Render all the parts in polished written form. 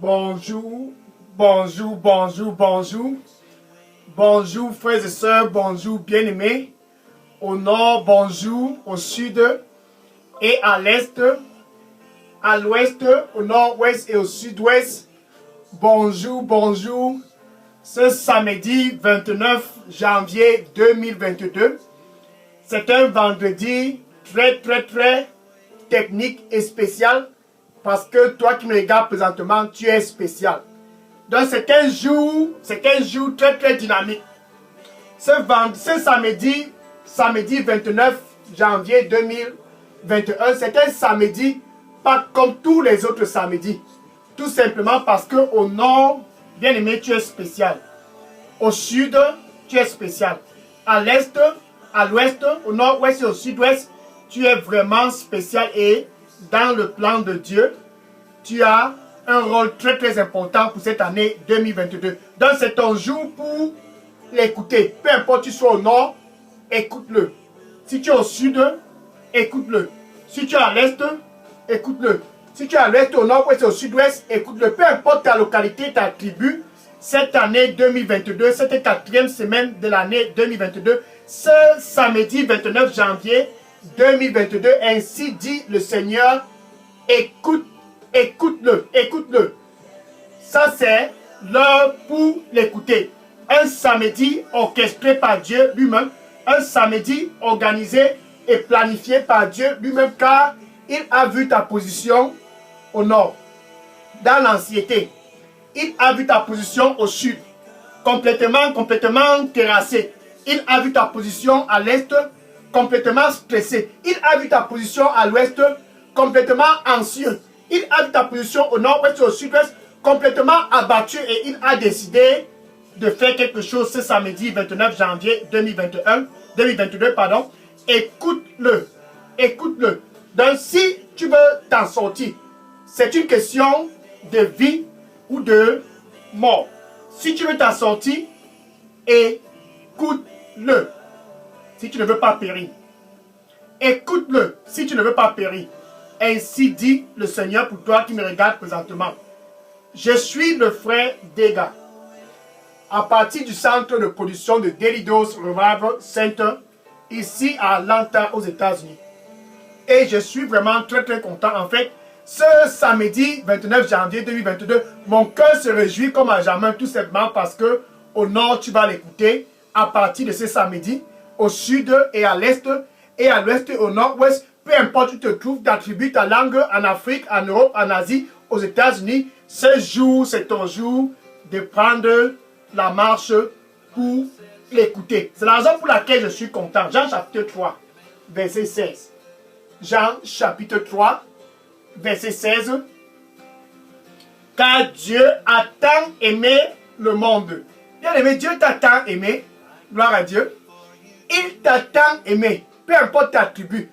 Bonjour, bonjour, bonjour, bonjour. Bonjour frères et sœurs, bonjour bien-aimés. Au nord, bonjour, au sud et à l'est, à l'ouest, au nord-ouest et au sud-ouest. Bonjour, bonjour. Ce samedi 29 janvier 2022, c'est un vendredi très technique et spécial parce que toi qui me regardes présentement, tu es spécial. Donc c'est un jour très dynamique. Ce samedi 29 janvier 2021, c'est un samedi pas comme tous les autres samedis. Tout simplement parce que au nord, bien aimé, tu es spécial. Au sud, tu es spécial. À l'est, à l'ouest, au nord-ouest et au sud-ouest, tu es vraiment spécial et dans le plan de Dieu, tu as un rôle très important pour cette année 2022. Donc c'est ton jour pour l'écouter. Peu importe tu sois au nord, écoute-le. Si tu es au sud, écoute-le. Si tu es à l'est, écoute-le. Si tu es à l'ouest, au nord-ouest et au sud-ouest, écoute-le. Peu importe ta localité, ta tribu, cette année 2022, cette quatrième semaine de l'année 2022, ce samedi 29 janvier 2022, ainsi dit le Seigneur, écoute-le, écoute-le. Ça c'est l'heure pour l'écouter. Un samedi orchestré par Dieu lui-même, un samedi organisé et planifié par Dieu lui-même, car il a vu ta position au nord, dans l'anxiété. Il a vu ta position au sud, complètement terrassée. Il a vu ta position à l'est, complètement stressé. Il a vu ta position à l'ouest, complètement anxieux. Il a vu ta position au nord-ouest et au sud-ouest, complètement abattu, et il a décidé de faire quelque chose ce samedi 29 janvier 2022. Écoute-le. Écoute-le. Donc si tu veux t'en sortir, c'est une question de vie ou de mort. Si tu veux t'en sortir, écoute-le. Si tu ne veux pas périr. Écoute-le si tu ne veux pas périr. Ainsi dit le Seigneur pour toi qui me regarde présentement. Je suis le frère Dega. À partir du centre de production de Daily Dose Revival Center, ici à Atlanta, aux États-Unis. Et je suis vraiment très content. En fait, ce samedi 29 janvier 2022, mon cœur se réjouit comme à jamais, tout simplement parce que au nord, tu vas l'écouter à partir de ce samedi, au sud et à l'est, et à l'ouest et au nord-ouest, peu importe où tu te trouves, t'attribues ta langue en Afrique, en Europe, en Asie, aux États-Unis. Ce jour, c'est ton jour de prendre la marche pour l'écouter. C'est la raison pour laquelle je suis content. Jean chapitre 3, verset 16. Jean chapitre 3, verset 16. Car Dieu a tant aimé le monde. Bien aimé, Dieu t'a tant aimé. Gloire à Dieu. Il t'a tant aimé. Peu importe ta tribu.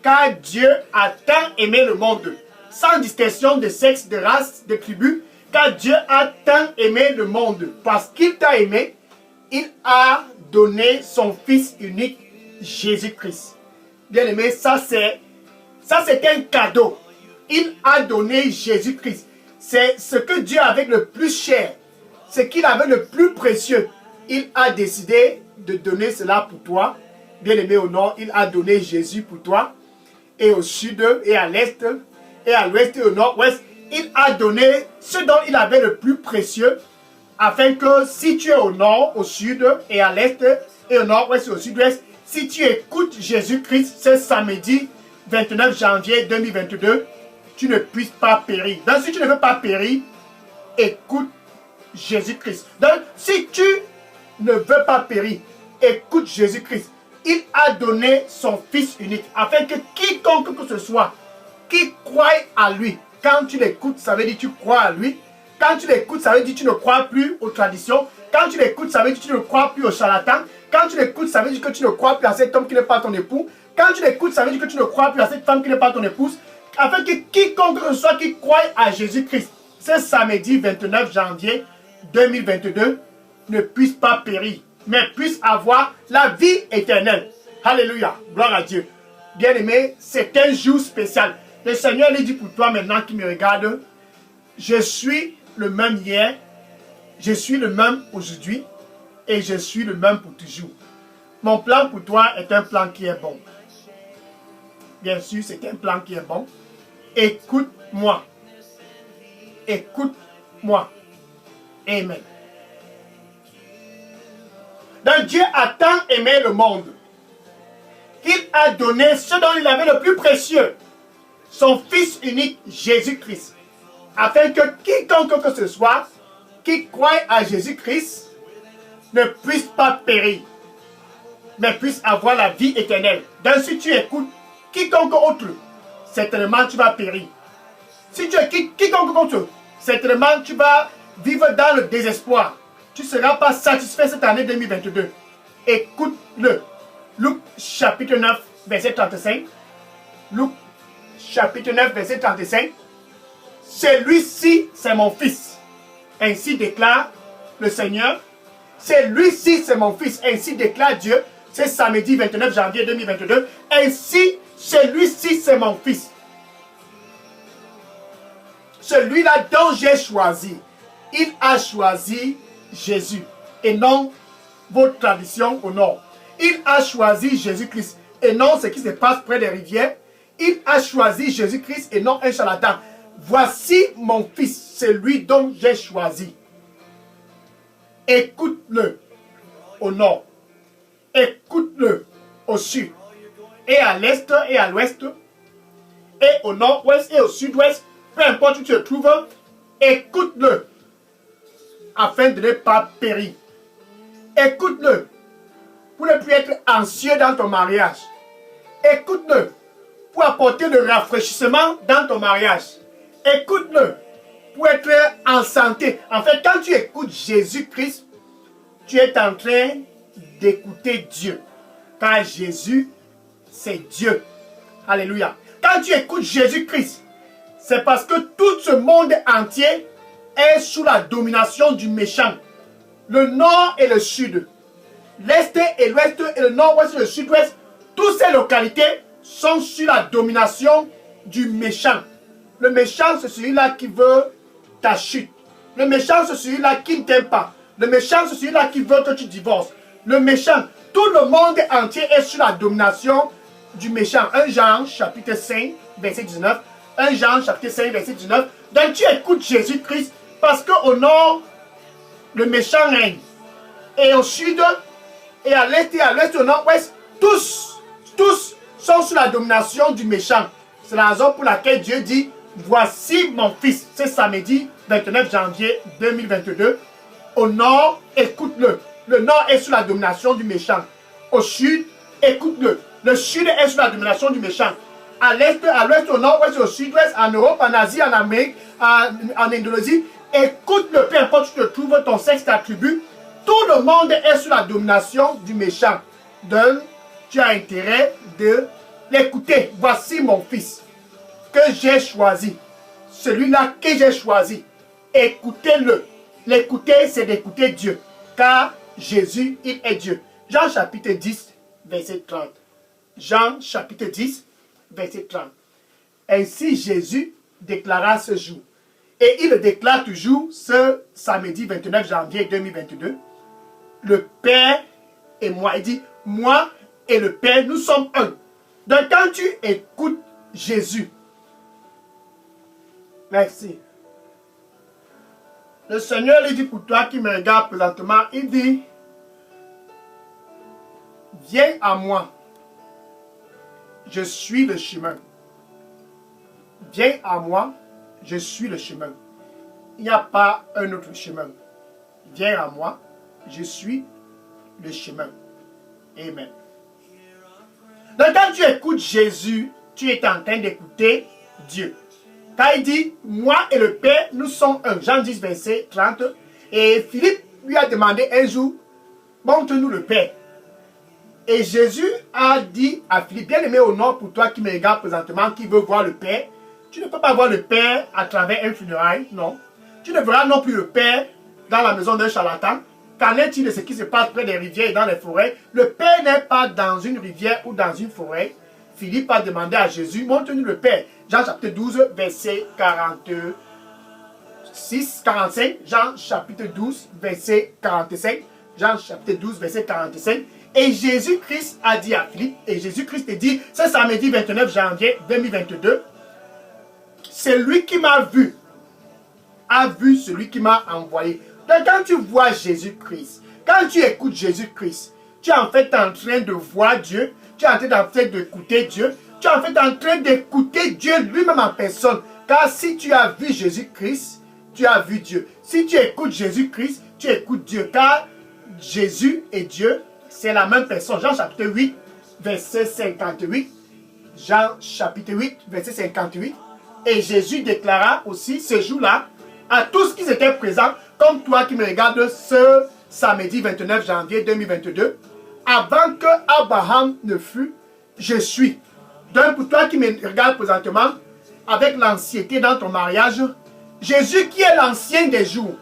Car Dieu a tant aimé le monde. Sans distinction de sexe, de race, de tribu. Car Dieu a tant aimé le monde. Parce qu'il t'a aimé, il a donné son Fils unique, Jésus-Christ. Bien aimé, ça c'est un cadeau. Il a donné Jésus-Christ. C'est ce que Dieu avait le plus cher. Ce qu'il avait le plus précieux. Il a décidé de donner cela pour toi. Bien aimé au nord, il a donné Jésus pour toi. Et au sud, et à l'est, et à l'ouest, et au nord-ouest. Il a donné ce dont il avait le plus précieux. Afin que si tu es au nord, au sud, et à l'est, et au nord-ouest, et au sud-ouest, si tu écoutes Jésus-Christ ce samedi 29 janvier 2022, tu ne puisses pas périr. Donc si tu ne veux pas périr, écoute Jésus-Christ. Donc si tu ne veux pas périr, écoute Jésus-Christ. Il a donné son Fils unique afin que quiconque que ce soit qui croit à lui, quand tu l'écoutes, ça veut dire que tu crois à lui. Quand tu l'écoutes, ça veut dire que tu ne crois plus aux traditions. Quand tu l'écoutes, ça veut dire que tu ne crois plus aux charlatans. Quand tu l'écoutes, ça veut dire que tu ne crois plus à cet homme qui n'est pas ton époux. Quand tu l'écoutes, ça veut dire que tu ne crois plus à cette femme qui n'est pas ton épouse. Afin que quiconque que ce soit qui croit à Jésus-Christ, ce samedi 29 janvier 2022, ne puisse pas périr, mais puisse avoir la vie éternelle. Alléluia, gloire à Dieu. Bien-aimé, c'est un jour spécial. Le Seigneur lui dit pour toi maintenant qui me regarde, Je suis le même hier, je suis le même aujourd'hui et je suis le même pour toujours. Mon plan pour toi est un plan qui est bon. Bien sûr, c'est un plan qui est bon. Écoute-moi. Écoute-moi. Amen. Donc Dieu a tant aimé le monde qu'il a donné ce dont il avait le plus précieux, son Fils unique Jésus-Christ, afin que quiconque que ce soit qui croit à Jésus-Christ ne puisse pas périr, mais puisse avoir la vie éternelle. Donc si tu écoutes quiconque autre, certainement tu vas périr. Si tu écoutes quiconque autre, certainement tu vas vivre dans le désespoir. Tu ne seras pas satisfait cette année 2022. Écoute-le. Luc chapitre 9, verset 35. Luc chapitre 9, verset 35. Celui-ci, c'est mon fils. Ainsi déclare le Seigneur. Celui-ci, c'est mon fils. Ainsi déclare Dieu. C'est samedi 29 janvier 2022. Ainsi, celui-ci, c'est mon fils. Celui-là dont j'ai choisi. Il a choisi Jésus et non votre tradition au nord. Il a choisi Jésus-Christ et non ce qui se passe près des rivières. Il a choisi Jésus-Christ et non un charlatan. Voici mon fils, celui dont j'ai choisi. Écoute-le au nord. Écoute-le au sud. Et à l'est et à l'ouest. Et au nord-ouest et au sud-ouest. Peu importe où tu te trouves. Écoute-le. Afin de ne pas périr. Écoute-le pour ne plus être anxieux dans ton mariage. Écoute-le pour apporter le rafraîchissement dans ton mariage. Écoute-le pour être en santé. En fait, quand tu écoutes Jésus-Christ, tu es en train d'écouter Dieu. Car Jésus, c'est Dieu. Alléluia. Quand tu écoutes Jésus-Christ, c'est parce que tout ce monde entier est sous la domination du méchant. Le nord et le sud, l'est et l'ouest et le nord-ouest et le sud-ouest, toutes ces localités sont sous la domination du méchant. Le méchant, c'est celui-là qui veut ta chute. Le méchant, c'est celui-là qui ne t'aime pas. Le méchant, c'est celui-là qui veut que tu divorces. Le méchant, tout le monde entier est sous la domination du méchant. 1 Jean, chapitre 5, verset 19. 1 Jean, chapitre 5, verset 19. Donc tu écoutes Jésus-Christ parce qu'au nord, le méchant règne. Et au sud, et à l'est et à l'ouest, au nord-ouest, tous sont sous la domination du méchant. C'est la raison pour laquelle Dieu dit, voici mon fils. C'est samedi 29 janvier 2022. Au nord, écoute-le. Le nord est sous la domination du méchant. Au sud, écoute-le. Le sud est sous la domination du méchant. À l'est, à l'ouest, au nord-ouest, au sud-ouest, en Europe, en Asie, en Amérique, en Indonésie, écoute-le, peu importe où tu te trouves, ton sexe, ta tribu, tout le monde est sous la domination du méchant. Donc, tu as intérêt de l'écouter. Voici mon fils que j'ai choisi. Celui-là que j'ai choisi. Écoutez-le. L'écouter, c'est d'écouter Dieu. Car Jésus, il est Dieu. Jean chapitre 10, verset 30. Jean chapitre 10, verset 30. Ainsi Jésus déclara ce jour. Et il le déclare toujours ce samedi 29 janvier 2022. Le Père et moi. Il dit, moi et le Père, nous sommes un. Donc quand tu écoutes Jésus, merci. Le Seigneur lui dit pour toi qui me regarde présentement, il dit, viens à moi, je suis le chemin. Viens à moi, je suis le chemin. Il n'y a pas un autre chemin. Viens à moi, je suis le chemin. Amen. Donc quand tu écoutes Jésus, tu es en train d'écouter Dieu. Quand il dit, moi et le Père, nous sommes un. Jean 10, verset 30. Et Philippe lui a demandé un jour, montre-nous le Père. Et Jésus a dit à Philippe, bien aimé au nord pour toi qui me regarde présentement, qui veut voir le Père, tu ne peux pas voir le Père à travers un funérail, non. Tu ne verras non plus le Père dans la maison d'un charlatan. Qu'en est-il de ce qui se passe près des rivières et dans les forêts? Le Père n'est pas dans une rivière ou dans une forêt. Philippe a demandé à Jésus, montre-nous le Père. Jean chapitre 12, verset 40, 6, 45, Jean chapitre 12, verset 45, Jean chapitre 12, verset 45. Et Jésus-Christ a dit à Philippe, et Jésus-Christ a dit, ce samedi 29 janvier 2022, c'est lui qui m'a vu, a vu celui qui m'a envoyé. Donc quand tu vois Jésus-Christ, quand tu écoutes Jésus-Christ, tu es en fait en train de voir Dieu, tu es en train d'écouter Dieu, tu es en fait en train d'écouter Dieu lui-même en personne. Car si tu as vu Jésus-Christ, tu as vu Dieu. Si tu écoutes Jésus-Christ, tu écoutes Dieu. Car Jésus et Dieu, c'est la même personne. Jean chapitre 8, verset 58. Jean chapitre 8, verset 58. Et Jésus déclara aussi ce jour-là à tous qui étaient présents, comme toi qui me regardes ce samedi 29 janvier 2022, avant que Abraham ne fût, je suis. Donc pour toi qui me regardes présentement, avec l'ancienneté dans ton mariage, Jésus qui est l'ancien des jours,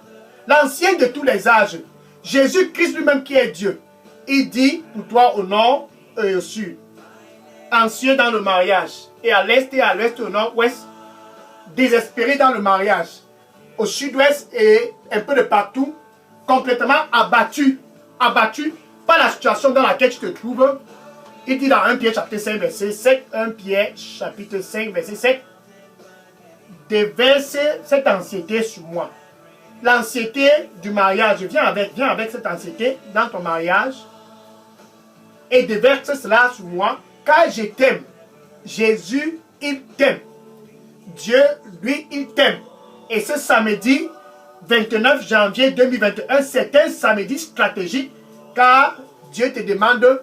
l'ancien de tous les âges, Jésus-Christ lui-même qui est Dieu, il dit pour toi au nord et au sud, ancien dans le mariage, et à l'est et à l'ouest, au nord-ouest, désespéré dans le mariage, au sud-ouest et un peu de partout, complètement abattu par la situation dans laquelle tu te trouves. Il dit dans 1 Pierre chapitre 5 verset 7, 1 Pierre chapitre 5 verset 7, déverse cette anxiété sur moi. L'anxiété du mariage, viens avec cette anxiété dans ton mariage et déverse cela sur moi, car je t'aime. Jésus, il t'aime. Dieu, lui, il t'aime. Et ce samedi 29 janvier 2021, c'est un samedi stratégique, car Dieu te demande,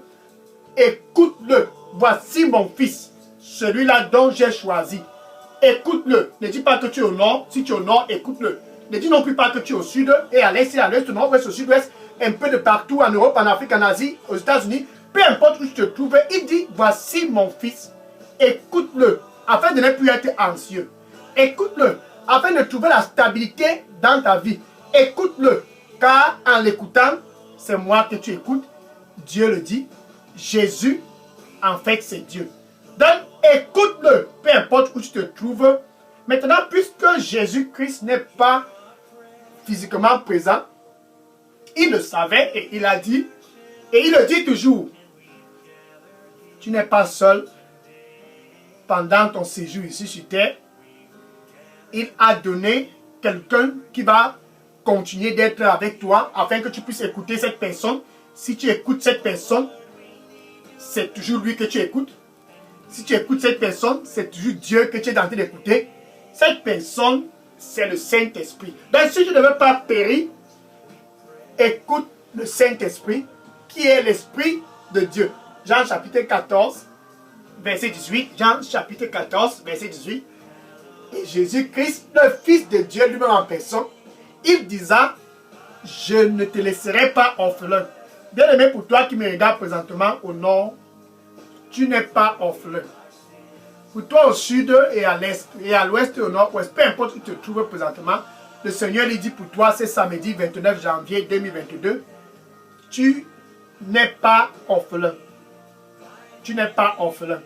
écoute-le. Voici mon fils, celui-là dont j'ai choisi. Écoute-le. Ne dis pas que tu es au nord. Si tu es au nord, écoute-le. Ne dis non plus pas que tu es au sud et à l'est et à l'ouest, au nord-ouest, au sud-ouest, un peu de partout en Europe, en Afrique, en Asie, aux États-Unis. Peu importe où tu te trouves, il dit, voici mon fils. Écoute-le, afin de ne plus être anxieux. Écoute-le, afin de trouver la stabilité dans ta vie. Écoute-le, car en l'écoutant, c'est moi que tu écoutes. Dieu le dit. Jésus, en fait, c'est Dieu. Donc, écoute-le, peu importe où tu te trouves. Maintenant, puisque Jésus-Christ n'est pas physiquement présent, il le savait et il a dit, et il le dit toujours, tu n'es pas seul pendant ton séjour ici sur terre. Il a donné quelqu'un qui va continuer d'être avec toi afin que tu puisses écouter cette personne. Si tu écoutes cette personne, c'est toujours lui que tu écoutes. Si tu écoutes cette personne, c'est toujours Dieu que tu es en train d'écouter. Cette personne, c'est le Saint-Esprit. Donc si tu ne veux pas périr, écoute le Saint-Esprit, qui est l'Esprit de Dieu. Jean chapitre 14, verset 18. Jean chapitre 14, verset 18. Et Jésus-Christ, le Fils de Dieu lui-même en personne, il disait, je ne te laisserai pas orphelin. Bien aimé, pour toi qui me regardes présentement au nord, tu n'es pas orphelin. Pour toi au sud et à l'est, et à l'ouest et au nord-ouest, peu importe où tu te trouves présentement, le Seigneur lui dit pour toi, c'est samedi 29 janvier 2022, tu n'es pas orphelin. Tu n'es pas orphelin.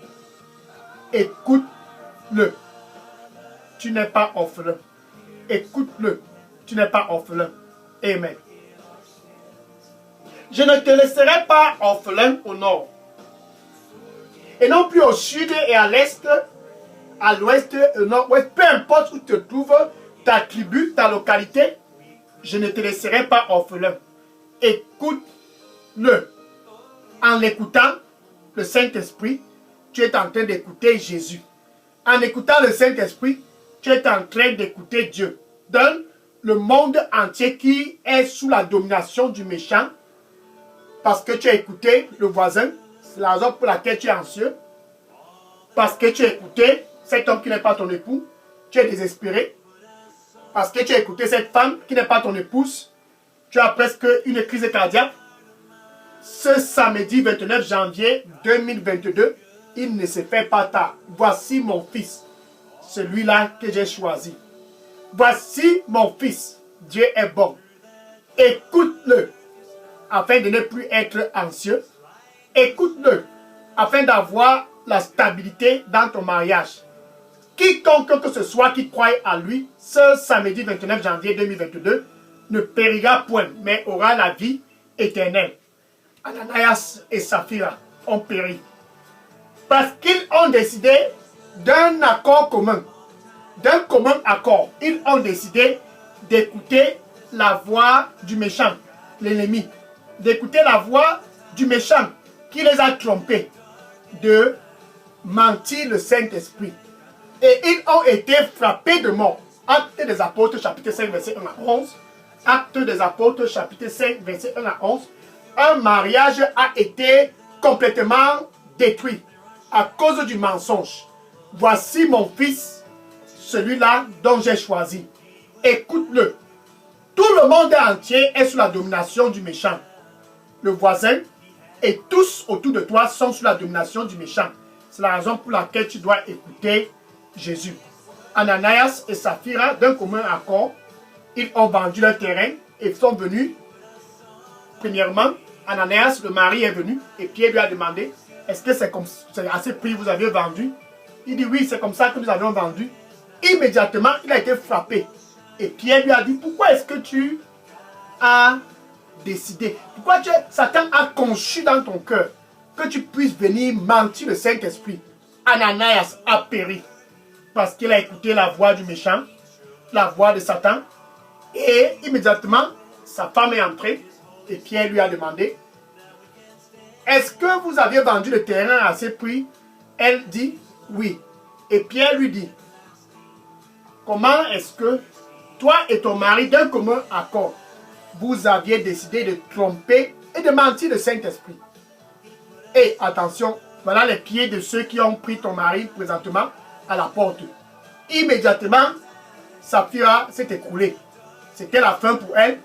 Écoute-le. Tu n'es pas orphelin. Écoute-le. Tu n'es pas orphelin. Amen. Je ne te laisserai pas orphelin au nord. Et non plus au sud et à l'est, à l'ouest et au nord-ouest. Peu importe où tu te trouves, ta tribu, ta localité, je ne te laisserai pas orphelin. Écoute-le. En l'écoutant, le Saint-Esprit, tu es en train d'écouter Jésus. En écoutant le Saint-Esprit, tu es en train d'écouter Dieu. Dans le monde entier qui est sous la domination du méchant, parce que tu as écouté le voisin, c'est la raison pour laquelle tu es anxieux, parce que tu as écouté cet homme qui n'est pas ton époux, tu es désespéré, parce que tu as écouté cette femme qui n'est pas ton épouse, tu as presque une crise cardiaque. Ce samedi 29 janvier 2022, il ne se fait pas tard. Voici mon fils, celui-là que j'ai choisi. Voici mon fils, Dieu est bon. Écoute-le, afin de ne plus être anxieux. Écoute-le, afin d'avoir la stabilité dans ton mariage. quiconque que ce soit qui croit à lui, ce samedi 29 janvier 2022, ne périra point, mais aura la vie éternelle. Ananias et Saphira ont péri. Parce qu'ils ont décidé d'un accord commun. D'un commun accord. Ils ont décidé d'écouter la voix du méchant, l'ennemi. D'écouter la voix du méchant qui les a trompés. De mentir le Saint-Esprit. Et ils ont été frappés de mort. Actes des Apôtres, chapitre 5, verset 1 à 11. Actes des Apôtres, chapitre 5, verset 1 à 11. Un mariage a été complètement détruit à cause du mensonge. Voici mon fils, celui-là dont j'ai choisi. Écoute-le. Tout le monde entier est sous la domination du méchant. Le voisin et tous autour de toi sont sous la domination du méchant. C'est la raison pour laquelle tu dois écouter Jésus. Ananias et Saphira, d'un commun accord, ils ont vendu leur terrain et sont venus. Premièrement, Ananias, le mari, est venu et Pierre lui a demandé, est-ce que c'est à ce prix que vous avez vendu? Il dit oui, c'est comme ça que nous avons vendu. Immédiatement, il a été frappé. Et Pierre lui a dit, pourquoi est-ce que tu as décidé? Pourquoi Satan a conçu dans ton cœur que tu puisses venir mentir le Saint-Esprit? Ananias a péri parce qu'il a écouté la voix du méchant, la voix de Satan. Et immédiatement, sa femme est entrée et Pierre lui a demandé, est-ce que vous avez vendu le terrain à ce prix? Elle dit oui. Et Pierre lui dit, comment est-ce que toi et ton mari, d'un commun accord, vous aviez décidé de tromper et de mentir le Saint-Esprit? Et attention, voilà les pieds de ceux qui ont pris ton mari présentement à la porte. Immédiatement, Saphira s'est écroulée. C'était la fin pour elle.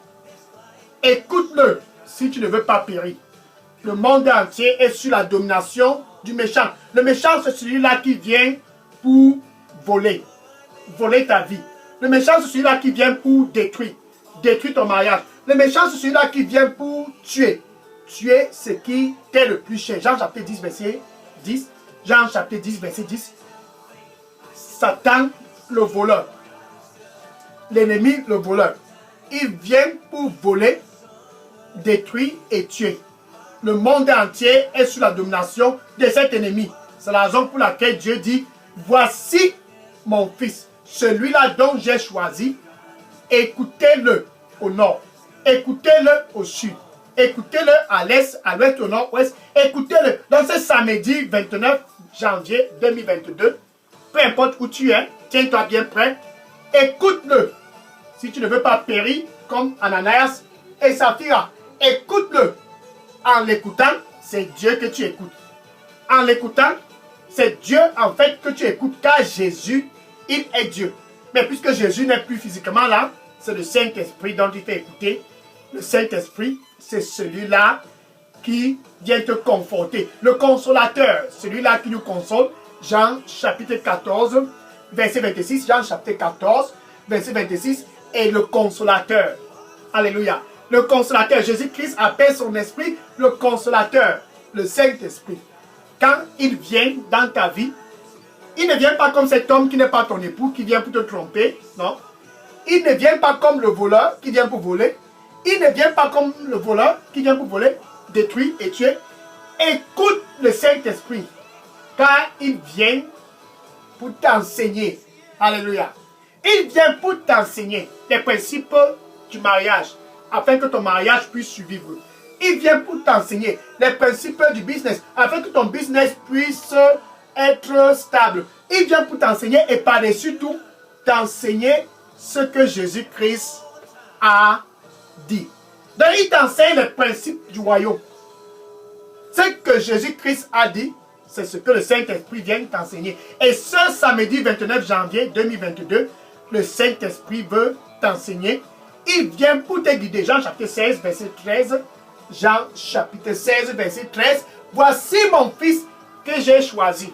Écoute-le si tu ne veux pas périr. Le monde entier est sous la domination du méchant. Le méchant, c'est celui-là qui vient pour voler. Voler ta vie. Le méchant, c'est celui-là qui vient pour détruire. Détruire ton mariage. Le méchant, c'est celui-là qui vient pour tuer. Tuer ce qui t'est le plus cher. Jean chapitre 10, verset 10. Jean chapitre 10, verset 10. Satan, le voleur. L'ennemi, le voleur. Il vient pour voler, détruire et tuer. Le monde entier est sous la domination de cet ennemi. C'est la raison pour laquelle Dieu dit, voici mon fils, celui-là dont j'ai choisi, écoutez-le au nord, écoutez-le au sud, écoutez-le à l'est, à l'ouest, au nord-ouest, écoutez-le. Dans ce samedi 29 janvier 2022, peu importe où tu es, tiens-toi bien prêt, écoute-le. Si tu ne veux pas périr comme Ananias et Saphira, écoute-le. En l'écoutant, c'est Dieu que tu écoutes. En l'écoutant, c'est Dieu en fait que tu écoutes, car Jésus, il est Dieu. Mais puisque Jésus n'est plus physiquement là, c'est le Saint-Esprit dont il fait écouter. Le Saint-Esprit, c'est celui-là qui vient te conforter. Le consolateur, celui-là qui nous console. Jean chapitre 14, verset 26. Jean chapitre 14, verset 26. Et le consolateur. Alléluia. Le consolateur, Jésus-Christ appelle son esprit le consolateur, le Saint-Esprit. Quand il vient dans ta vie, il ne vient pas comme cet homme qui n'est pas ton époux, qui vient pour te tromper, non. Il ne vient pas comme le voleur qui vient pour voler. Il ne vient pas comme le voleur qui vient pour voler, détruire et tuer. Écoute le Saint-Esprit, car il vient pour t'enseigner. Alléluia. Il vient pour t'enseigner les principes du mariage, afin que ton mariage puisse survivre. Il vient pour t'enseigner les principes du business, afin que ton business puisse être stable. Il vient pour t'enseigner et par-dessus tout, t'enseigner ce que Jésus-Christ a dit. Donc il t'enseigne les principes du royaume. Ce que Jésus-Christ a dit, c'est ce que le Saint-Esprit vient t'enseigner. Et ce samedi 29 janvier 2022, le Saint-Esprit veut t'enseigner. Il vient pour te guider. Jean chapitre 16, verset 13. Jean chapitre 16, verset 13. Voici mon fils que j'ai choisi.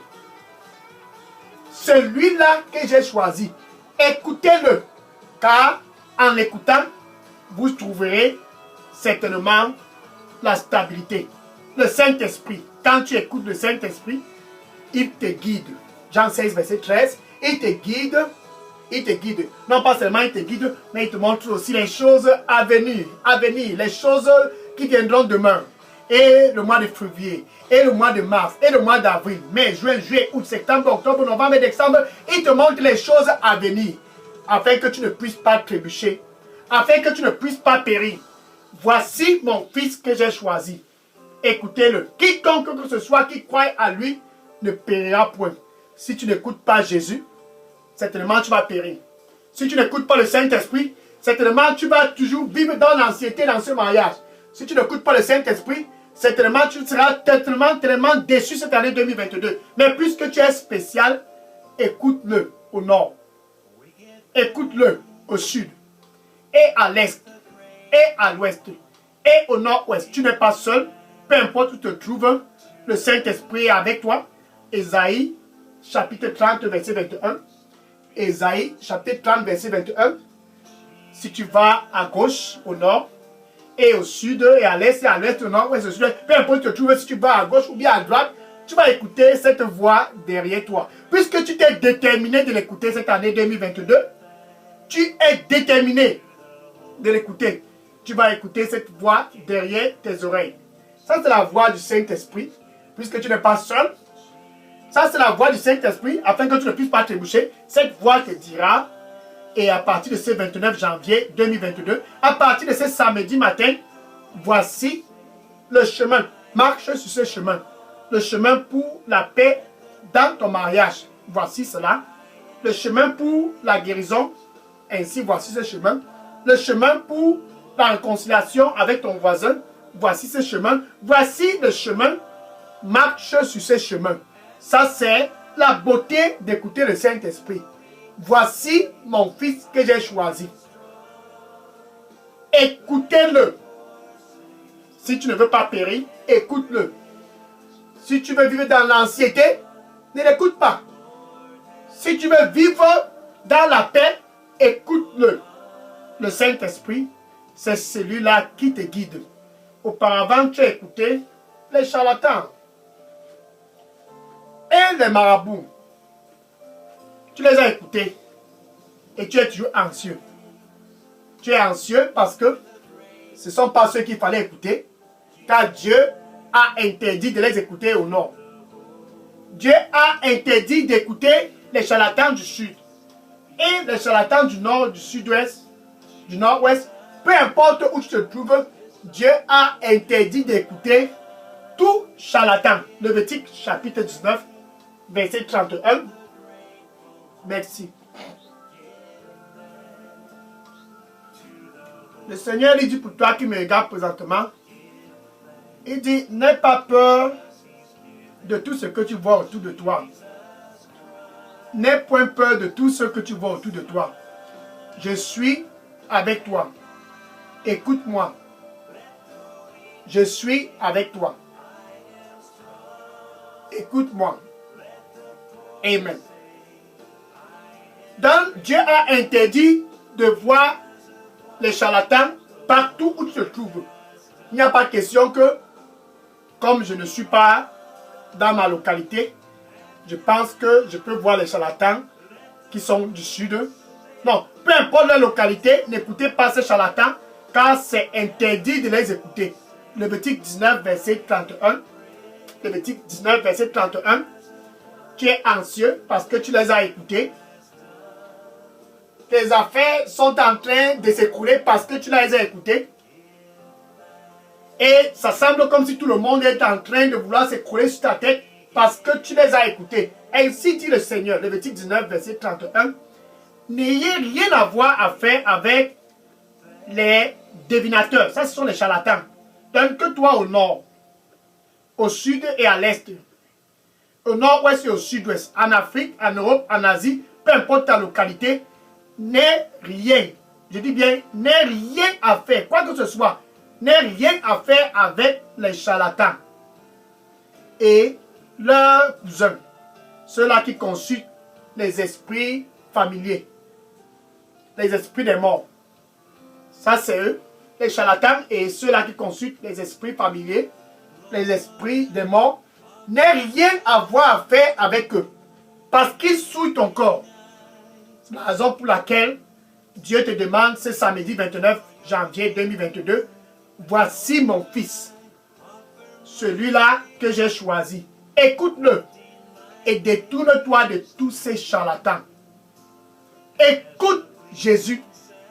Celui-là que j'ai choisi. Écoutez-le. Car en l'écoutant, vous trouverez certainement la stabilité. Le Saint-Esprit. Quand tu écoutes le Saint-Esprit, il te guide. Jean 16, verset 13. il te guide. Il te guide. Non pas seulement il te guide, mais il te montre aussi les choses à venir, les choses qui viendront demain. Et le mois de février, et le mois de mars, et le mois d'avril, mai, juin, juillet, août, septembre, octobre, novembre et décembre, il te montre les choses à venir, afin que tu ne puisses pas trébucher, afin que tu ne puisses pas périr. Voici mon fils que j'ai choisi. Écoutez-le. Quiconque que ce soit qui croit à lui ne périra point. Si tu n'écoutes pas Jésus, certainement tu vas périr. Si tu n'écoutes pas le Saint-Esprit, certainement tu vas toujours vivre dans l'anxiété dans ce mariage. Si tu n'écoutes pas le Saint-Esprit, certainement tu seras tellement déçu cette année 2022. Mais puisque tu es spécial, écoute-le au nord. Écoute-le au sud. Et à l'est. Et à l'ouest. Et au nord-ouest. Tu n'es pas seul. Peu importe où tu te trouves, le Saint-Esprit est avec toi. Ésaïe, chapitre 30, verset 21. Ésaïe, chapitre 30, verset 21. Si tu vas à gauche, au nord, et au sud, et à l'est, et à l'ouest, au nord, ouest, au sud, peu importe où tu te trouves, si tu vas à gauche ou bien à droite, tu vas écouter cette voix derrière toi. Puisque tu t'es déterminé de l'écouter cette année 2022, tu es déterminé de l'écouter. Tu vas écouter cette voix derrière tes oreilles. Ça, c'est la voix du Saint-Esprit, puisque tu n'es pas seul. Ça, c'est la voix du Saint-Esprit, afin que tu ne puisses pas trébucher. Cette voix te dira, et à partir de ce 29 janvier 2022, à partir de ce samedi matin, voici le chemin. Marche sur ce chemin. Le chemin pour la paix dans ton mariage. Voici cela. Le chemin pour la guérison. Ainsi, voici ce chemin. Le chemin pour la réconciliation avec ton voisin. Voici ce chemin. Voici le chemin. Marche sur ce chemin. Ça, c'est la beauté d'écouter le Saint-Esprit. Voici mon fils que j'ai choisi. Écoutez-le. Si tu ne veux pas périr, écoute-le. Si tu veux vivre dans l'anxiété, ne l'écoute pas. Si tu veux vivre dans la paix, écoute-le. Le Saint-Esprit, c'est celui-là qui te guide. Auparavant, tu as écouté les charlatans et les marabouts. Tu les as écoutés et tu es toujours anxieux. Tu es anxieux parce que ce ne sont pas ceux qu'il fallait écouter, car Dieu a interdit de les écouter au nord. Dieu a interdit d'écouter les charlatans du sud et les charlatans du nord, du sud-ouest, du nord-ouest. Peu importe où tu te trouves, Dieu a interdit d'écouter tout charlatan. Lévitique chapitre 19, verset 31. Merci. Le Seigneur lui dit pour toi qui me regarde présentement, il dit, n'aie pas peur de tout ce que tu vois autour de toi. N'aie point peur de tout ce que tu vois autour de toi. Je suis avec toi. Écoute-moi. Je suis avec toi. Écoute-moi. Amen. Donc, Dieu a interdit de voir les charlatans partout où tu te trouves. Il n'y a pas question que, comme je ne suis pas dans ma localité, je pense que je peux voir les charlatans qui sont du sud. Non, peu importe la localité, n'écoutez pas ces charlatans, car c'est interdit de les écouter. Lévitique 19, verset 31. Lévitique 19, verset 31. Tu es anxieux parce que tu les as écoutés. Tes affaires sont en train de s'écrouler parce que tu les as écoutées. Et ça semble comme si tout le monde est en train de vouloir s'écrouler sur ta tête parce que tu les as écoutés. Ainsi dit le Seigneur, Lévitique 19, verset 31. N'ayez rien à voir à faire avec les divinateurs. Ça, ce sont les charlatans. Donc que toi au nord, au sud et à l'est, au nord-ouest et au sud-ouest, en Afrique, en Europe, en Asie, peu importe ta localité, n'aie rien, je dis bien, n'aie rien à faire, quoi que ce soit, n'aie rien à faire avec les charlatans et leurs cousins, ceux-là qui consultent les esprits familiers, les esprits des morts. Ça, c'est eux, les charlatans et ceux-là qui consultent les esprits familiers, les esprits des morts. N'aie rien à voir à faire avec eux, parce qu'ils souillent ton corps. C'est la raison pour laquelle Dieu te demande ce samedi 29 janvier 2022, voici mon fils, celui-là que j'ai choisi. Écoute-le et détourne-toi de tous ces charlatans. Écoute Jésus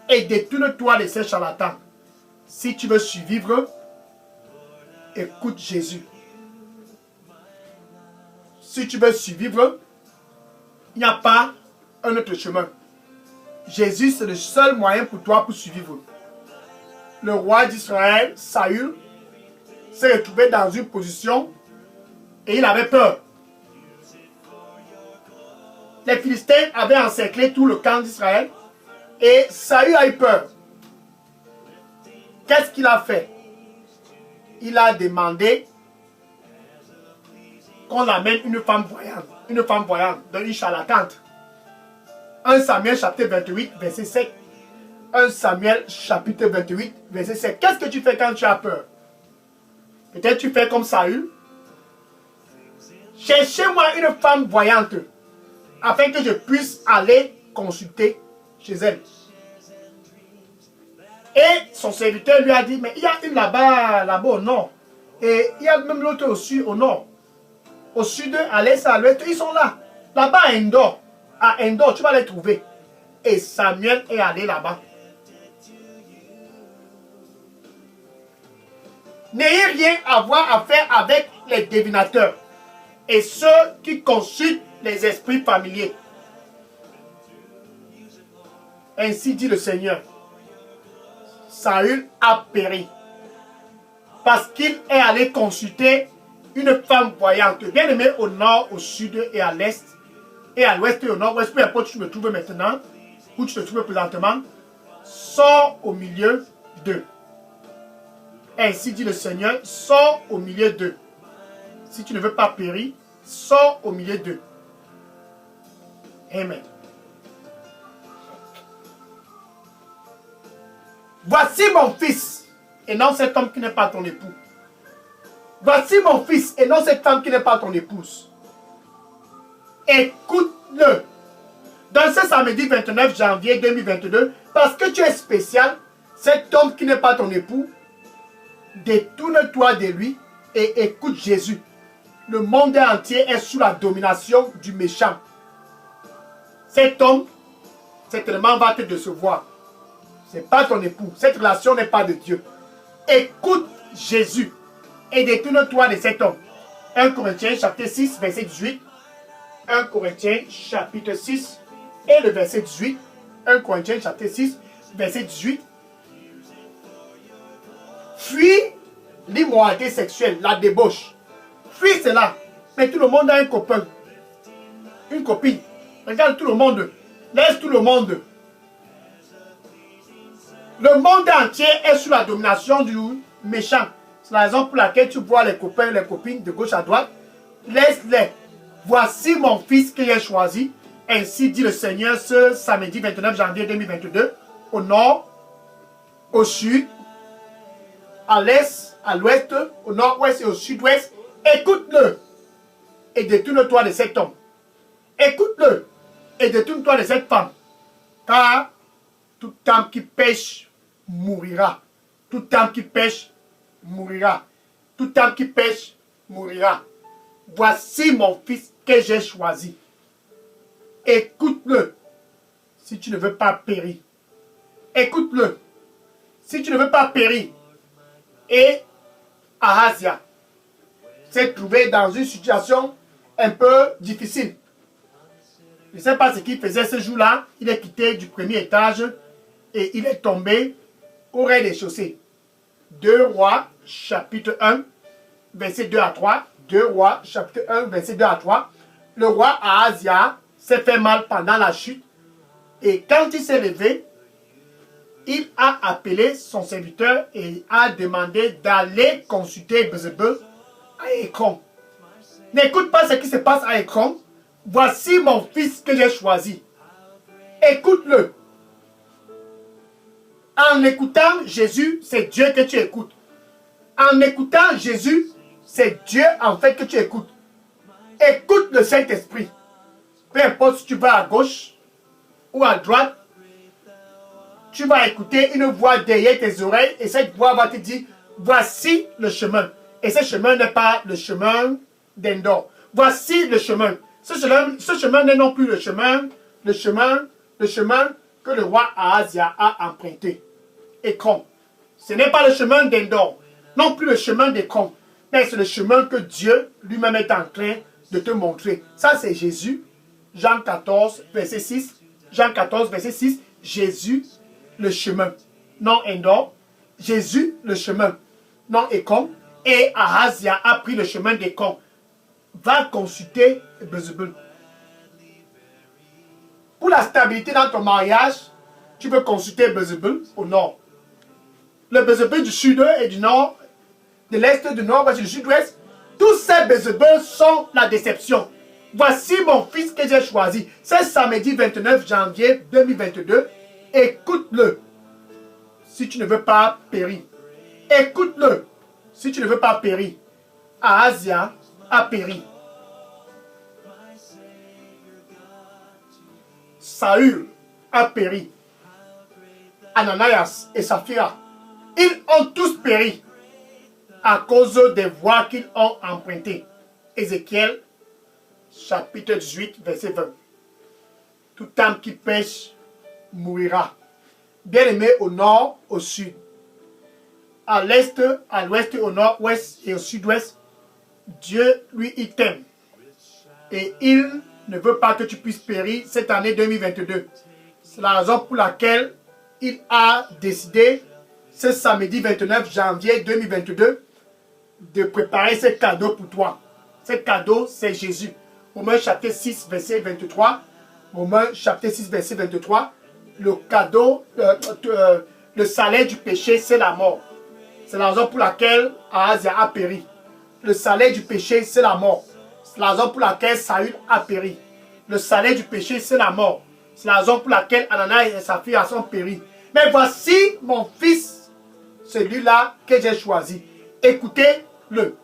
et détourne-toi de ces charlatans. Si tu veux survivre, écoute Jésus. Si tu veux survivre, il n'y a pas un autre chemin. Jésus, c'est le seul moyen pour toi pour survivre. Le roi d'Israël, Saül, s'est retrouvé dans une position et il avait peur. Les Philistins avaient encerclé tout le camp d'Israël et Saül a eu peur. Qu'est-ce qu'il a fait? Il a demandé qu'on amène une femme voyante, donc une charlatante. 1 Samuel chapitre 28, verset 7. 1 Samuel chapitre 28, verset 7. Qu'est-ce que tu fais quand tu as peur? Peut-être tu fais comme Saül. Cherchez-moi une femme voyante afin que je puisse aller consulter chez elle. Et son serviteur lui a dit, mais il y a une là-bas au nord. Et il y a même l'autre au sud, au nord. Au sud, à l'est, à l'ouest, ils sont là. Là-bas à Endor. À Endor, tu vas les trouver. Et Samuel est allé là-bas. N'ayez rien à voir à faire avec les divinateurs et ceux qui consultent les esprits familiers. Ainsi dit le Seigneur. Saül a péri parce qu'il est allé consulter une femme voyante. Bien aimé au nord, au sud et à l'est, et à l'ouest et au nord-ouest, peu importe où tu me trouves maintenant, où tu te trouves présentement, sors au milieu d'eux. Ainsi dit le Seigneur, sors au milieu d'eux. Si tu ne veux pas périr, sors au milieu d'eux. Amen. Voici mon fils, et non cet homme qui n'est pas ton époux. Voici mon fils, et non cette femme qui n'est pas ton épouse. Écoute-le. Dans ce samedi 29 janvier 2022, parce que tu es spécial, cet homme qui n'est pas ton époux, détourne-toi de lui et écoute Jésus. Le monde entier est sous la domination du méchant. Cet homme, certainement, va te décevoir. Ce n'est pas ton époux. Cette relation n'est pas de Dieu. Écoute Jésus et détourne-toi de cet homme. 1 Corinthiens chapitre 6, verset 18. 1 Corinthiens chapitre 6 et le verset 18. 1 Corinthiens chapitre 6, verset 18. Fuis l'immoralité sexuelle, la débauche. Fuis cela. Mais tout le monde a un copain. Une copine. Regarde tout le monde. Laisse tout le monde. Le monde entier est sous la domination du méchant. C'est la raison pour laquelle tu vois les copains et les copines de gauche à droite. Laisse-les. Voici mon fils que j'ai choisi. Ainsi dit le Seigneur ce samedi 29 janvier 2022. Au nord, au sud, à l'est, à l'ouest, au nord-ouest et au sud-ouest. Écoute-le et détourne-toi de cet homme. Écoute-le et détourne-toi de cette femme. Car tout âme qui pêche mourira. Tout âme qui pêche mourira. Tout âme qui pêche mourira. Voici mon fils que j'ai choisi. Écoute-le si tu ne veux pas périr. Écoute-le si tu ne veux pas périr. Et Ahazia s'est trouvé dans une situation un peu difficile. Je ne sais pas ce qu'il faisait ce jour-là. Il est quitté du premier étage et il est tombé au rez-de-chaussée. 2 Rois, chapitre 1, verset 2 à 3. 2 Rois, chapitre 1, verset 2 à 3. Le roi Ahazia s'est fait mal pendant la chute. Et quand il s'est levé, il a appelé son serviteur et a demandé d'aller consulter Bézébel à Écron. N'écoute pas ce qui se passe à Écron. Voici mon fils que j'ai choisi. Écoute-le. En écoutant Jésus, c'est Dieu que tu écoutes. En écoutant Jésus, c'est Dieu en fait que tu écoutes. Écoute le Saint-Esprit. Peu importe si tu vas à gauche, ou à droite, tu vas écouter une voix derrière tes oreilles et cette voix va te dire, voici le chemin. Et ce chemin n'est pas le chemin d'Endor. Voici le chemin. Ce chemin n'est non plus le chemin que le roi Ahazia a emprunté. Écron. Ce n'est pas le chemin d'Endor, non plus le chemin d'Écron, mais c'est le chemin que Dieu lui-même est en train de te montrer. Ça, c'est Jésus, Jean 14, verset 6. Jean 14, verset 6, Jésus, le chemin, non Endor. Jésus, le chemin, non Écron. Et Ahazia a pris le chemin d'Écron. Va consulter Bézébul. Pour la stabilité dans ton mariage, tu peux consulter Bézébul au nord. Le Bézébul du sud et du nord, de l'est, du nord, du sud-ouest, tous ces Bézébul sont la déception. Voici mon fils que j'ai choisi. C'est samedi 29 janvier 2022. Écoute-le si tu ne veux pas périr. Écoute-le si tu ne veux pas périr. Ahazia a péri. Saül a péri. Ananias et Saphira, ils ont tous péri à cause des voies qu'ils ont empruntées. Ézéchiel, chapitre 18, verset 20. Toute âme qui pêche mourira. Bien-aimé au nord, au sud, à l'est, à l'ouest, au nord-ouest et au sud-ouest, Dieu, lui, il t'aime. Et il ne veut pas que tu puisses périr cette année 2022. C'est la raison pour laquelle il a décidé, ce samedi 29 janvier 2022, de préparer ce cadeau pour toi. Ce cadeau, c'est Jésus. Romains chapitre 6, verset 23. Romains chapitre 6, verset 23. Le cadeau, le salaire du péché, c'est la mort. C'est la raison pour laquelle Ahazia a péri. Le salaire du péché, c'est la mort. C'est la raison pour laquelle Saül a péri. Le salaire du péché, c'est la mort. C'est la raison pour laquelle Ananias et Saphira sont péris. Mais voici mon fils, celui-là que j'ai choisi. Écoutez-le.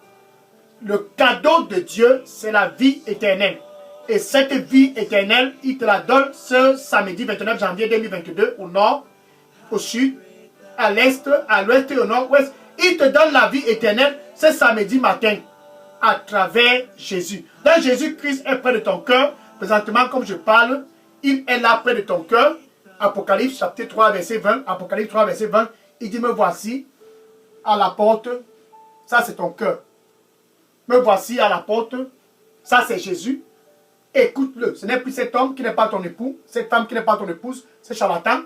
Le cadeau de Dieu, c'est la vie éternelle. Et cette vie éternelle, il te la donne ce samedi 29 janvier 2022 au nord, au sud, à l'est, à l'ouest et au nord-ouest. Il te donne la vie éternelle ce samedi matin à travers Jésus. Donc Jésus-Christ est près de ton cœur. Présentement, comme je parle, il est là près de ton cœur. Apocalypse chapitre 3, verset 20. Apocalypse 3, verset 20. Il dit, me voici à la porte. Ça, c'est ton cœur. Me voici à la porte. Ça, c'est Jésus. Écoute-le. Ce n'est plus cet homme qui n'est pas ton époux. Cette femme qui n'est pas ton épouse. C'est charlatan.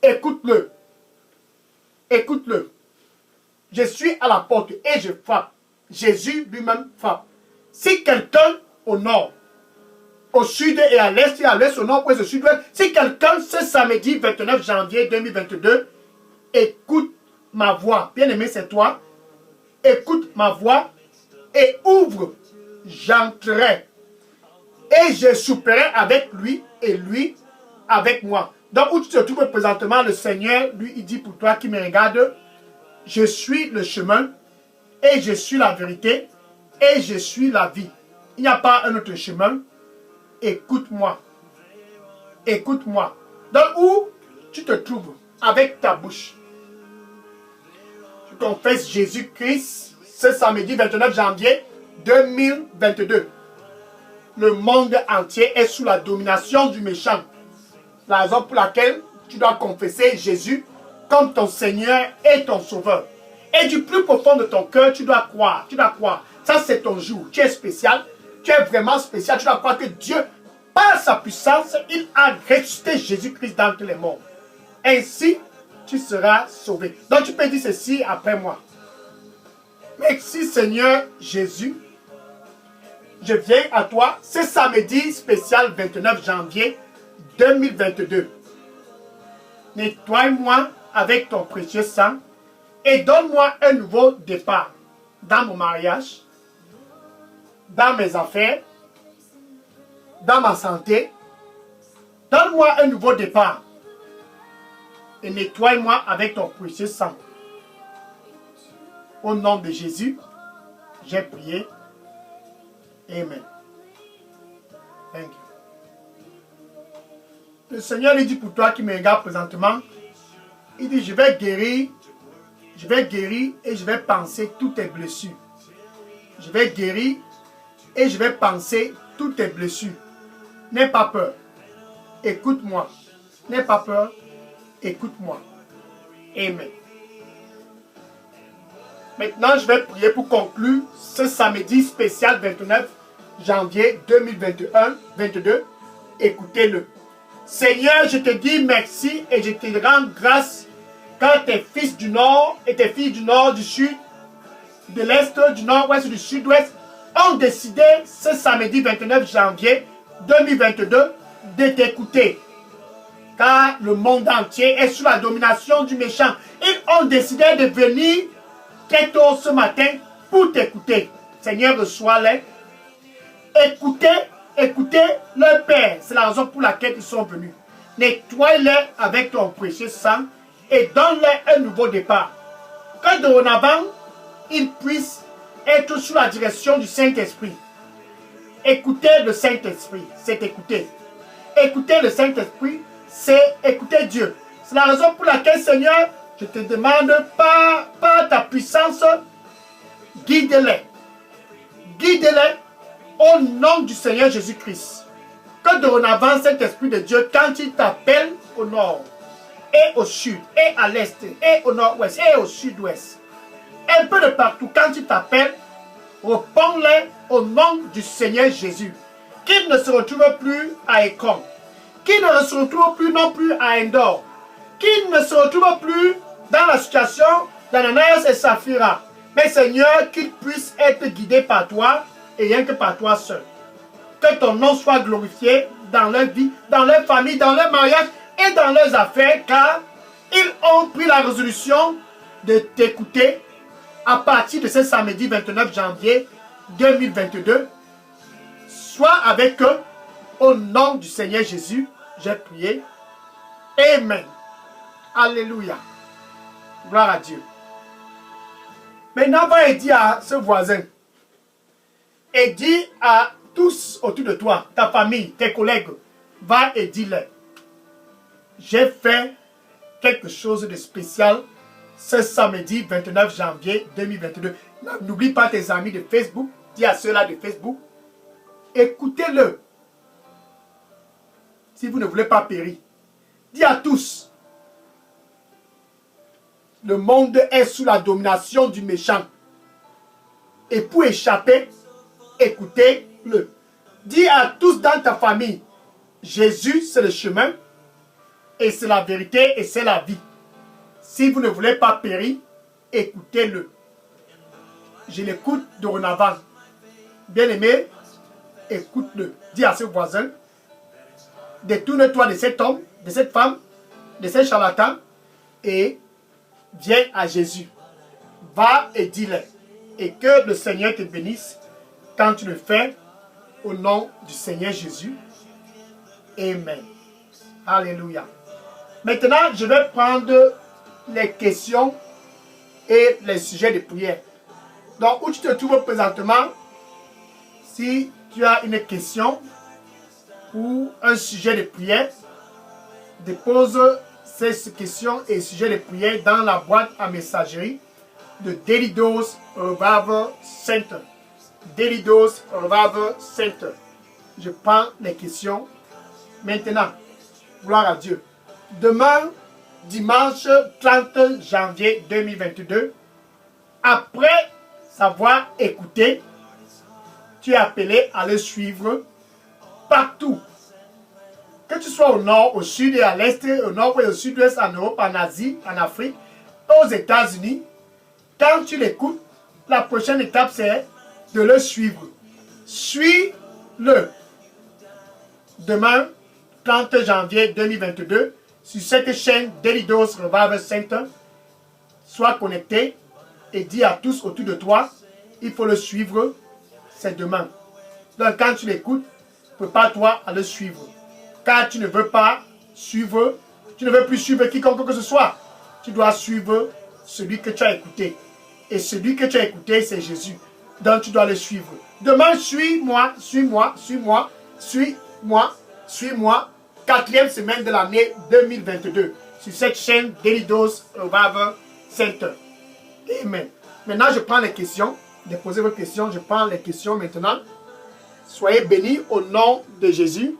Écoute-le. Écoute-le. Je suis à la porte et je frappe. Jésus lui-même frappe. Si quelqu'un au nord, au sud et à l'est, au nord, au sud-ouest, si quelqu'un ce samedi 29 janvier 2022 écoute ma voix, bien aimé, c'est toi, écoute ma voix et ouvre, j'entrerai et je souperai avec lui et lui avec moi. Donc où tu te trouves présentement, le Seigneur, lui, il dit pour toi qui me regarde, je suis le chemin et je suis la vérité et je suis la vie. Il n'y a pas un autre chemin. Écoute-moi. Écoute-moi. Donc où tu te trouves avec ta bouche. Tu confesses Jésus-Christ ce samedi 29 janvier 2022. Le monde entier est sous la domination du méchant. La raison pour laquelle tu dois confesser Jésus comme ton Seigneur et ton Sauveur. Et du plus profond de ton cœur, tu dois croire. Tu dois croire. Ça, c'est ton jour. Tu es spécial. Tu es vraiment spécial. Tu dois croire que Dieu, par sa puissance, il a ressuscité Jésus-Christ d'entre les morts. Ainsi, tu seras sauvé. Donc, tu peux dire ceci après moi. Merci Seigneur Jésus. Je viens à toi ce samedi spécial 29 janvier 2022. Nettoie-moi avec ton précieux sang et donne-moi un nouveau départ dans mon mariage, dans mes affaires, dans ma santé. Donne-moi un nouveau départ et nettoie-moi avec ton précieux sang. Au nom de Jésus, j'ai prié. Amen. Thank you. le Seigneur lui dit pour toi qui me regarde présentement, il dit je vais guérir et je vais penser toutes tes blessures. Je vais guérir et je vais penser toutes tes blessures. N'aie pas peur. Écoute-moi. N'aie pas peur. Écoute-moi. Amen. Maintenant, je vais prier pour conclure ce samedi spécial 29 janvier 2021-22. Écoutez-le. Seigneur, je te dis merci et je te rends grâce quand tes fils du nord et tes filles du nord, du sud, de l'est, du nord-ouest, du sud-ouest ont décidé ce samedi 29 janvier 2022 de t'écouter. Car le monde entier est sous la domination du méchant. Ils ont décidé de venir très tôt ce matin pour t'écouter. Seigneur, reçois-les. Écoutez leur Père. C'est la raison pour laquelle ils sont venus. Nettoie-les avec ton précieux sang et donne-leur un nouveau départ. Que dorénavant, ils puissent être sous la direction du Saint-Esprit. Écouter le Saint-Esprit, c'est écouter. Écouter le Saint-Esprit, c'est écouter Dieu. C'est la raison pour laquelle, Seigneur, je te demande par ta puissance, guide-les. Guide-les au nom du Seigneur Jésus-Christ. Que dorénavant, Saint-Esprit de Dieu, quand il t'appelle au nord, et au sud, et à l'est, et au nord-ouest, et au sud-ouest, un peu de partout, quand il t'appelle, réponds-les au nom du Seigneur Jésus. Qu'ils ne se retrouvent plus à Écron, qu'ils ne se retrouvent plus non plus à Endor, qu'ils ne se retrouvent plus dans la situation d'Ananias et Saphira. Mais Seigneur, qu'ils puissent être guidés par toi et rien que par toi seul. Que ton nom soit glorifié dans leur vie, dans leur famille, dans leur mariage et dans leurs affaires, car ils ont pris la résolution de t'écouter à partir de ce samedi 29 janvier 2022. Sois avec eux au nom du Seigneur Jésus. J'ai prié. Amen. Alléluia. Gloire à Dieu. Maintenant, va et dis à ce voisin. Et dis à tous autour de toi, ta famille, tes collègues, va et dis-leur. J'ai fait quelque chose de spécial ce samedi 29 janvier 2022. N'oublie pas tes amis de Facebook. Dis à ceux-là de Facebook. Écoutez-le. Si vous ne voulez pas périr. Dis à tous. Le monde est sous la domination du méchant. Et pour échapper, écoutez-le. Dis à tous dans ta famille. Jésus, c'est le chemin. Et c'est la vérité et c'est la vie. Si vous ne voulez pas périr, écoutez-le. Je l'écoute dorénavant. Bien-aimé, écoute-le. Dis à ce voisin, détourne-toi de cet homme, de cette femme, de ces charlatans et viens à Jésus. Va et dis-le. Et que le Seigneur te bénisse quand tu le fais au nom du Seigneur Jésus. Amen. Alléluia. Maintenant, je vais prendre les questions et les sujets de prière. Donc, où tu te trouves présentement, si tu as une question ou un sujet de prière, dépose ces questions et sujets de prière dans la boîte à messagerie de Daily Dose Revival Center. Daily Dose Revival Center. Je prends les questions maintenant. Gloire à Dieu. Demain, dimanche 30 janvier 2022, après savoir écouter, tu es appelé à le suivre partout. Que tu sois au nord, au sud et à l'est, au nord et au sud-ouest, en Europe, en Asie, en Afrique, aux États-Unis, quand tu l'écoutes, la prochaine étape c'est de le suivre. Suis-le. Demain, 30 janvier 2022, sur cette chaîne Daily Dose Revival Center, sois connecté et dis à tous autour de toi, il faut le suivre, c'est demain. Donc quand tu l'écoutes, prépare-toi à le suivre. Car tu ne veux pas suivre, tu ne veux plus suivre quiconque que ce soit. Tu dois suivre celui que tu as écouté. Et celui que tu as écouté, c'est Jésus. Donc tu dois le suivre. Demain, suis-moi, suis-moi, suis-moi, suis-moi, suis-moi. 4e semaine de l'année 2022 sur cette chaîne Daily Dose Revival Center. Amen. Maintenant, je prends les questions. Déposez vos questions. Je prends les questions maintenant. Soyez bénis au nom de Jésus.